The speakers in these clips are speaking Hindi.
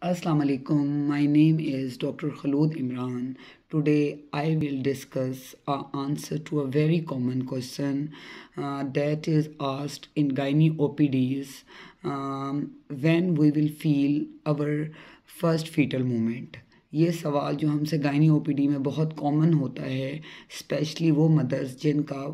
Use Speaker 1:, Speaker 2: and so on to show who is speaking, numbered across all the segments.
Speaker 1: Assalamu alaikum. My name is Dr. Khalood Imran. Today I will discuss an answer to a very common question that is asked in gynae OPDs when we will feel our first fetal movement. ये सवाल जो हमसे गायनी ओपीडी में बहुत कॉमन होता है, स्पेशली वो मदर्स जिनका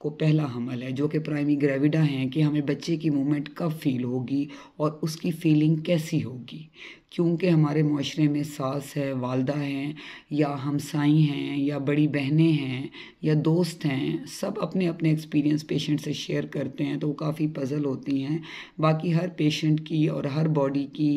Speaker 1: को पहला हमल है, जो कि प्राइमरी ग्रेविडा हैं, कि हमें बच्चे की मूवमेंट कब फील होगी और उसकी फीलिंग कैसी होगी। क्योंकि हमारे माशरे में सास है, वालदा हैं, या हमसाई हैं, या बड़ी बहनें हैं, या दोस्त हैं, सब अपने अपने एक्सपीरियंस पेशेंट से शेयर करते हैं, तो वो काफ़ी पज़ल होती हैं। बाकी हर पेशेंट की और हर बॉडी की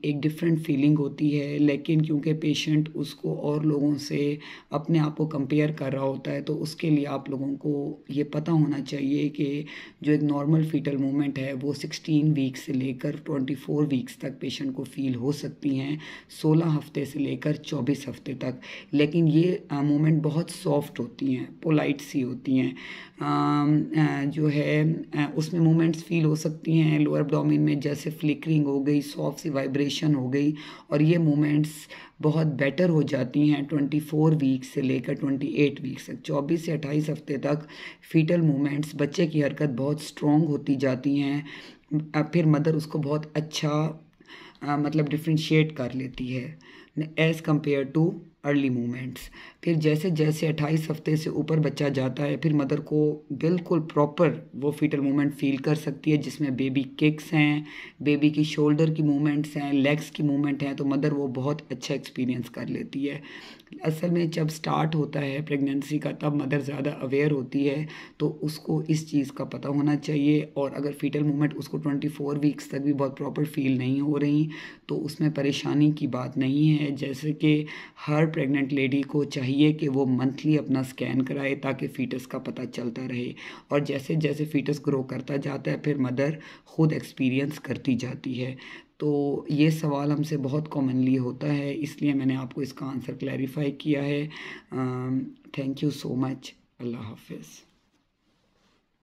Speaker 1: एक डिफरेंट फीलिंग होती है, लेकिन क्योंकि पेशेंट उसको और लोगों से अपने आप को कंपेयर कर रहा होता है, तो उसके लिए आप लोगों को ये पता होना चाहिए कि जो एक नॉर्मल फीटल मूवमेंट है वो 16 वीक्स से लेकर 24 वीक्स तक पेशेंट को फील हो सकती हैं, 16 हफ्ते से लेकर 24 हफ्ते तक। लेकिन ये मूवमेंट बहुत सॉफ्ट होती हैं, पोलाइट सी होती हैं। जो है उसमें मूवमेंट्स फील हो सकती हैं लोअर एब्डोमेन में, जैसे फ्लिकरिंग हो गई, सॉफ्ट सी वाइब्रेशन हो गई, और ये मूवमेंट्स बहुत बेटर हो जाती हैं 24 वीक्स से लेकर 28 वीक्स तक। 24 से 28 हफ्ते तक फीटल मूवमेंट्स, बच्चे की हरकत बहुत स्ट्रॉन्ग होती जाती हैं। फिर मदर उसको बहुत अच्छा मतलब डिफ्रेंशिएट कर लेती है as compare too early movements. फिर जैसे जैसे 28 हफ्ते से ऊपर बच्चा जाता है, फिर मदर को बिल्कुल प्रॉपर वो फीटल मूवमेंट फील कर सकती है, जिसमें बेबी किक्स हैं, बेबी की शोल्डर की मूवमेंट्स हैं, लेग्स की मूवमेंट हैं, तो मदर वो बहुत अच्छा एक्सपीरियंस कर लेती है। असल में जब स्टार्ट होता है प्रेगनेंसी का, तब मदर ज़्यादा अवेयर होती है, तो उसको इस चीज़ का पता होना चाहिए। और अगर फीटल मूवमेंट उसको 24 वीक्स तक भी बहुत प्रॉपर फील नहीं हो रही, तो उसमें परेशानी की बात नहीं है। जैसे कि हर प्रेग्नेंट लेडी को चाहिए कि वो मंथली अपना स्कैन कराए, ताकि फ़ीटस का पता चलता रहे। और जैसे जैसे फ़ीटस ग्रो करता जाता है, फिर मदर ख़ुद एक्सपीरियंस करती जाती है। तो ये सवाल हमसे बहुत कॉमनली होता है, इसलिए मैंने आपको इसका आंसर क्लैरिफाई किया है। Thank you so much. अल्लाह हाफ़िज़।